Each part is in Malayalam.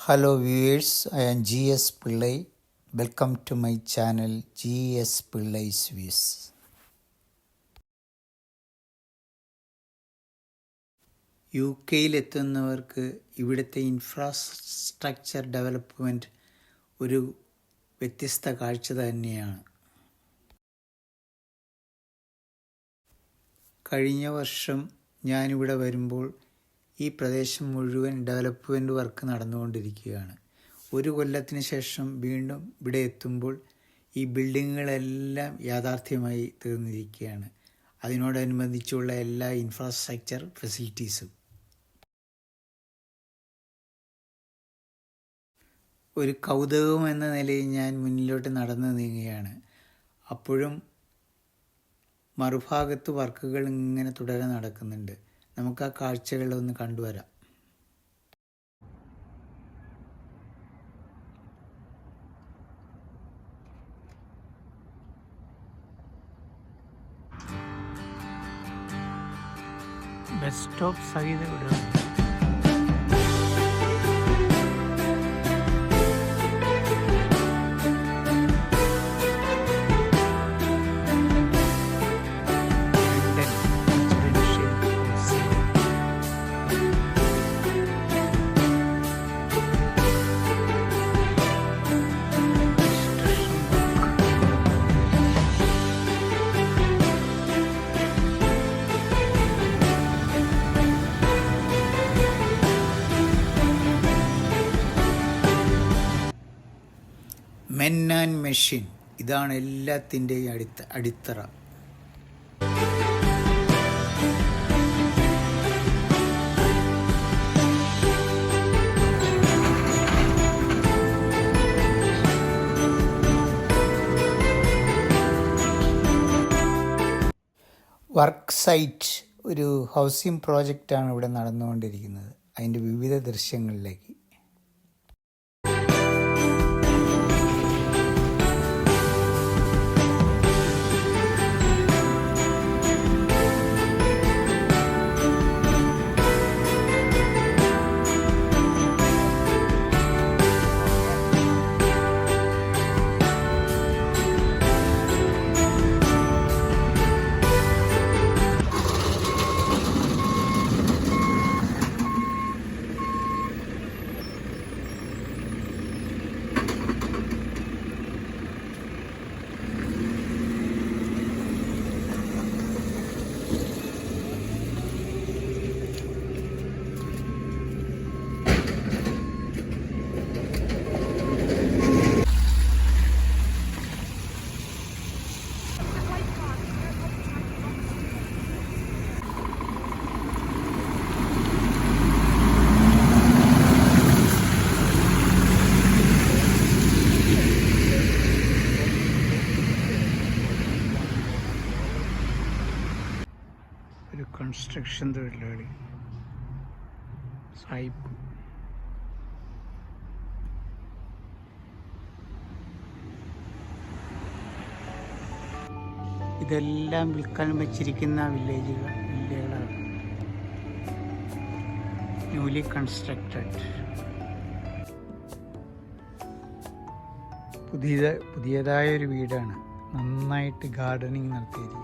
Hello viewers, I am GS Pillai. Welcome to my channel GS Pillai's Views. UK-ലെത്തുന്നവർക്ക് ഇവിടുത്തെ ഇൻഫ്രാസ്ട്രക്ചർ ഡെവലപ്മെൻറ്റ് ഒരു വ്യത്യസ്ത കാഴ്ച തന്നെയാണ്. കഴിഞ്ഞ വർഷം ഞാനിവിടെ വരുമ്പോൾ ഈ പ്രദേശം മുഴുവൻ ഡെവലപ്മെൻറ്റ് വർക്ക് നടന്നുകൊണ്ടിരിക്കുകയാണ്. ഒരു കൊല്ലത്തിന് ശേഷം വീണ്ടും ഇവിടെ എത്തുമ്പോൾ ഈ ബിൽഡിങ്ങുകളെല്ലാം യാഥാർത്ഥ്യമായി തീർന്നിരിക്കുകയാണ്. അതിനോടനുബന്ധിച്ചുള്ള എല്ലാ ഇൻഫ്രാസ്ട്രക്ചർ ഫെസിലിറ്റീസും. ഒരു കൗതുകം എന്ന നിലയിൽ ഞാൻ മുന്നിലോട്ട് നടന്നു നീങ്ങുകയാണ്. അപ്പോഴും മറുഭാഗത്ത് വർക്കുകൾ ഇങ്ങനെ തുടരെ നടക്കുന്നുണ്ട്. നമുക്ക് ആ കാഴ്ചകളൊന്ന് കണ്ടുവരാം. ബസ് സ്റ്റോപ്പ് സഹിതം ഇവിടെ മെൻ ആൻഡ് മെഷീൻ, ഇതാണ് എല്ലാത്തിൻ്റെയും അടിത്തറ. വർക്ക് സൈറ്റ് ഒരു ഹൗസിംഗ് പ്രോജക്റ്റാണ് ഇവിടെ നടന്നുകൊണ്ടിരിക്കുന്നത്. അതിൻ്റെ വിവിധ ദൃശ്യങ്ങളിലേക്ക് ഒരു കൺസ്ട്രക്ഷൻ തൊഴിലാളി സായിപ്പ്. ഇതെല്ലാം വിൽക്കാൻ വെച്ചിരിക്കുന്ന വില്ലേജുകളാണ്. Newly constructed. പുതിയതായൊരു വീടാണ്. നന്നായിട്ട് ഗാർഡനിങ് നടത്തിയിരിക്കുന്നു.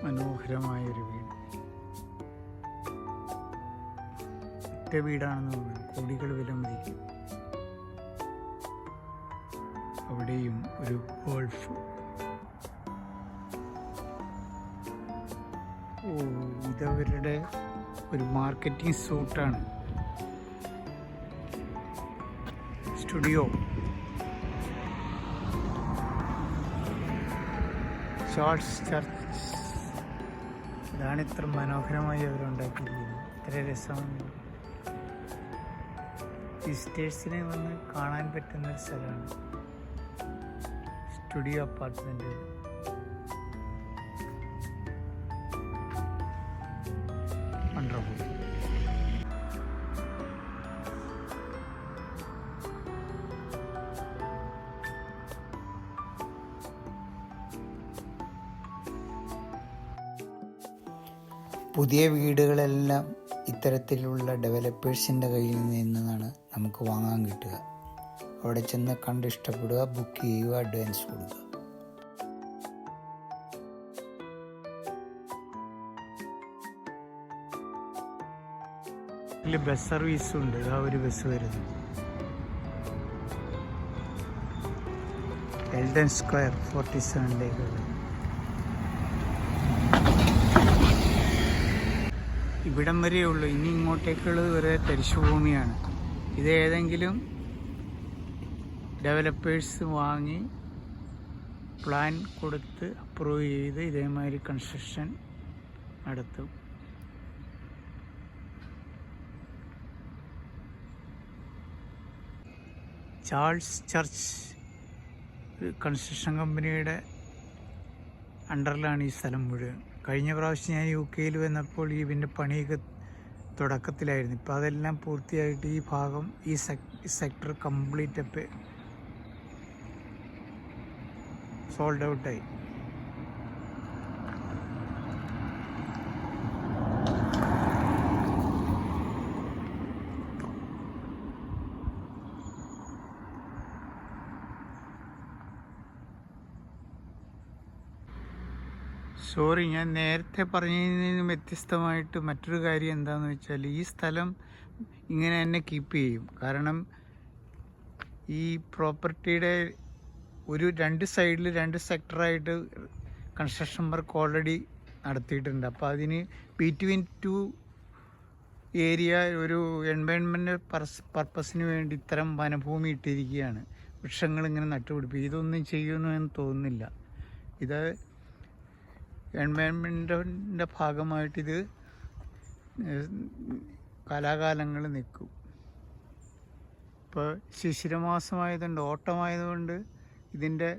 മനോഹരമായൊരു വീട്. ഒറ്റ വീടാണെന്ന് തോന്നുന്നു. കോടികൾ വിലമതിക്കും. അവിടെയും ഒരു ഗോൾഫ്. ഇതവരുടെ ഒരു മാർക്കറ്റിംഗ് സൂട്ടാണ്. സ്റ്റുഡിയോ. Charles church. ഇതാണ് ഇത്ര മനോഹരമായി അവരുണ്ടാക്കിയിരിക്കുന്നത്. ഇത്ര രസമാണ്. വിസിറ്റേഴ്സിനെ വന്ന് കാണാൻ പറ്റുന്നൊരു സ്ഥലമാണ്. Studio apartment. വണ്ടർഫുൾ. പുതിയ വീടുകളെല്ലാം ഇത്തരത്തിലുള്ള ഡെവലപ്പേഴ്സിൻ്റെ കയ്യിൽ നിന്നാണ് നമുക്ക് വാങ്ങാൻ കിട്ടുക. അവിടെ ചെന്ന് കണ്ട് ഇഷ്ടപ്പെടുക, ബുക്ക് ചെയ്യുക, അഡ്വാൻസ് കൊടുക്കുക. ബസ് സർവീസും ഉണ്ട്. ആ ഒരു ബസ് വരുന്നു. എൽഡൻ സ്ക്വയർ 47 ഇവിടം വരെയേ ഉള്ളൂ. ഇനി ഇങ്ങോട്ടേക്കുള്ളത് വേറെ തരിശുഭൂമിയാണ്. ഇത് ഏതെങ്കിലും ഡെവലപ്പേഴ്സ് വാങ്ങി പ്ലാൻ കൊടുത്ത് അപ്രൂവ് ചെയ്ത് ഇതേമാതിരി കൺസ്ട്രക്ഷൻ നടത്തും. ചാൾസ് ചർച്ച് കൺസ്ട്രക്ഷൻ കമ്പനിയുടെ അണ്ടറിലാണ് ഈ സ്ഥലം മുഴുവൻ. കഴിഞ്ഞ പ്രാവശ്യം ഞാൻ UK വന്നപ്പോൾ ഇതിൻ്റെ പണിയൊക്കെ തുടക്കത്തിലായിരുന്നു. ഇപ്പോൾ അതെല്ലാം പൂർത്തിയായിട്ട് ഈ ഭാഗം, ഈ സെക്ടർ കംപ്ലീറ്റ് സോൾഡ് ഔട്ടായി. സോറി, ഞാൻ നേരത്തെ പറഞ്ഞതിൽ നിന്നും വ്യത്യസ്തമായിട്ട് മറ്റൊരു കാര്യം എന്താണെന്ന് വെച്ചാൽ, ഈ സ്ഥലം ഇങ്ങനെ തന്നെ കീപ്പ് ചെയ്യും. കാരണം ഈ പ്രോപ്പർട്ടിയുടെ ഒരു 2 സൈഡിൽ 2 സെക്ടറായിട്ട് കൺസ്ട്രക്ഷൻ വർക്ക് ഓൾറെഡി നടത്തിയിട്ടുണ്ട്. അപ്പോൾ അതിന് ബിറ്റ്വീൻ 2 ഏരിയ ഒരു എൻവയോൺമെൻറ്റ് പർപ്പസിന് വേണ്ടി ഇത്തരം വനഭൂമി ഇട്ടിരിക്കുകയാണ്. വൃക്ഷങ്ങളിങ്ങനെ നട്ടുപിടിപ്പിക്കും. ഇതൊന്നും ചെയ്യുമെന്ന് തോന്നുന്നില്ല. ഇത് എൻവയോൺമെൻറ്റിൻ്റെ ഭാഗമായിട്ടിത് കാലാകാലങ്ങൾ നിൽക്കും. ഇപ്പോൾ ശിശിരമാസമായതുകൊണ്ട്, ഓട്ടമായതുകൊണ്ട് ഇതിൻ്റെ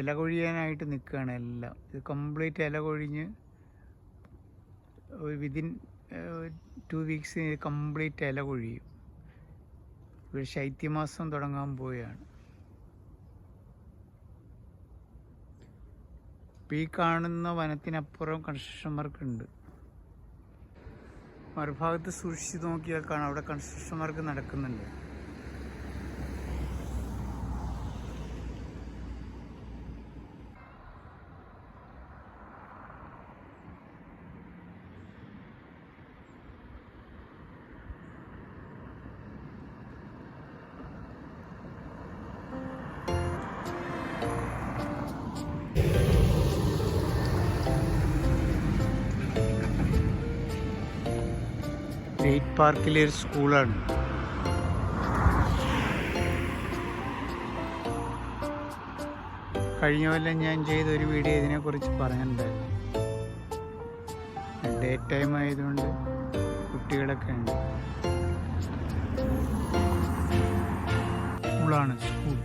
ഇല കൊഴിയാനായിട്ട് നിൽക്കുകയാണ് എല്ലാം. ഇത് കംപ്ലീറ്റ് ഇല കൊഴിഞ്ഞ് വിതിൻ 2 വീക്സ് കംപ്ലീറ്റ് ഇല കൊഴിയും. ഒരു ശൈത്യമാസം തുടങ്ങാൻ പോവുകയാണ്. ഈ കാണുന്ന വനത്തിനപ്പുറം കൺസ്ട്രക്ഷൻ വർക്ക് ഉണ്ട്. മറുഭാഗത്ത് സൂക്ഷിച്ച് നോക്കിയാൽ കാണാം, അവിടെ കൺസ്ട്രക്ഷൻ വർക്ക് നടക്കുന്നുണ്ട്. ഗ്രേറ്റ് പാർക്കിലെ ഒരു സ്കൂളാണ്. കഴിഞ്ഞ കൊല്ലം ഞാൻ ചെയ്തൊരു വീഡിയോ ഇതിനെക്കുറിച്ച് പറഞ്ഞിട്ടുണ്ടായിരുന്നു. ഡേ ടൈം ആയതുകൊണ്ട് കുട്ടികളൊക്കെ ഉണ്ട്. സ്കൂളാണ്, school.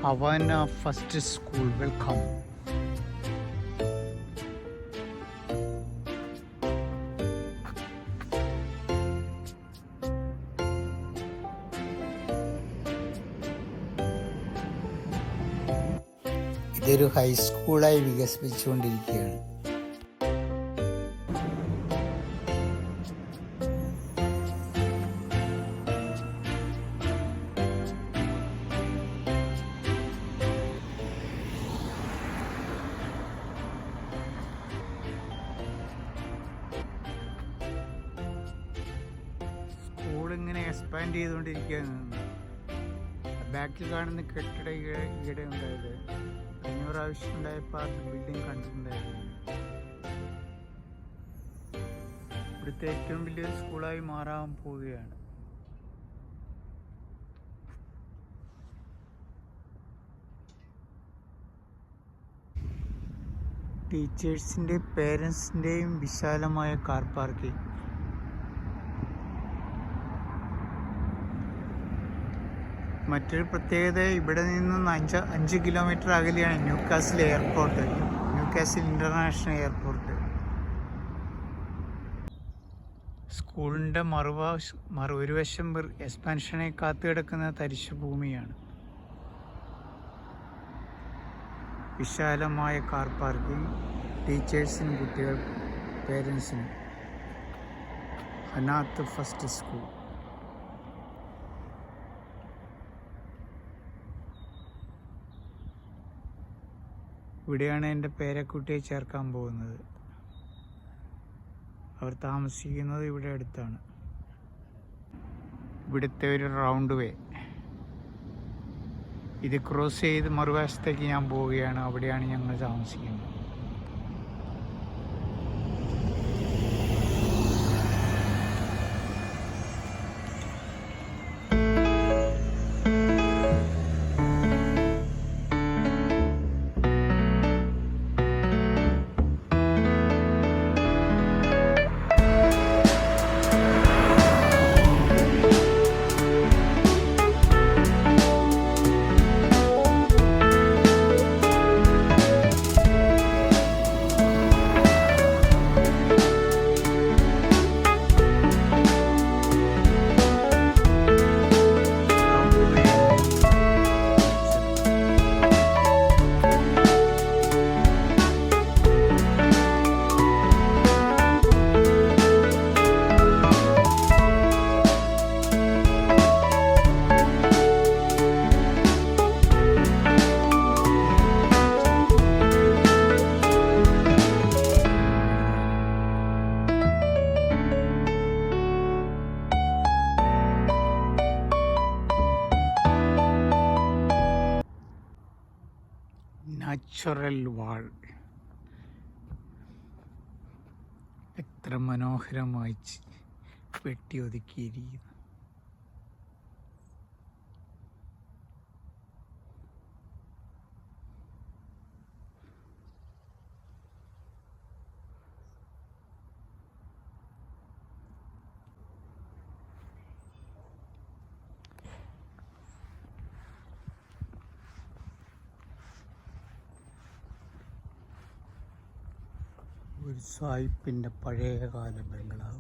Havana First School, welcome. ഇതൊരു ഹൈസ്കൂളായി വികസിപ്പിച്ചുകൊണ്ടിരിക്കുകയാണ്. സ്കൂളിങ്ങനെ എക്സ്പാൻഡ് ചെയ്തുകൊണ്ടിരിക്കുകയാണ്. ബാക്കിൽ കാണുന്ന കെട്ടിടം ഈയിടെ ഉണ്ടായത്. കഴിഞ്ഞ പ്രാവശ്യം ഉണ്ടായപ്പോൾ ആ ബിൽഡിംഗ് കണ്ടിട്ടുണ്ടായിരുന്നു. ഇവിടുത്തെ ഏറ്റവും വലിയൊരു സ്കൂളായി മാറാൻ പോവുകയാണ്. ടീച്ചേഴ്സിൻ്റെയും പേരൻസിൻ്റെയും വിശാലമായ കാർ പാർക്കിംഗ്. മറ്റൊരു പ്രത്യേകത, ഇവിടെ നിന്നും 5 കിലോമീറ്റർ അകലെയാണ് Newcastle airport, Newcastle international airport. സ്കൂളിൻ്റെ ഒരു വശം എക്സ്പാൻഷനെ കാത്തുകിടക്കുന്ന തരിശു ഭൂമിയാണ്. വിശാലമായ കാർ പാർക്കിംഗ് ടീച്ചേഴ്സിനും കുട്ടികൾക്കും പേരൻസിനും. ഹനാത്ത് ഫസ്റ്റ് സ്കൂൾ. ഇവിടെയാണ് എൻ്റെ പേരക്കുട്ടിയെ ചേർക്കാൻ പോകുന്നത്. അവർ താമസിക്കുന്നത് ഇവിടെ അടുത്താണ്. ഇവിടുത്തെ ഒരു റൗണ്ട് വേ, ഇത് ക്രോസ് ചെയ്ത് മറുവശത്തേക്ക് ഞാൻ പോവുകയാണ്. അവിടെയാണ് ഞങ്ങൾ താമസിക്കുന്നത്. നാച്ചുറൽ വാൾ എത്ര മനോഹരമായി വെട്ടി ഒതുക്കിയിരിക്കുന്നു. ഒരു സായിപ്പിൻ്റെ പഴയകാല ബംഗ്ലാവ്.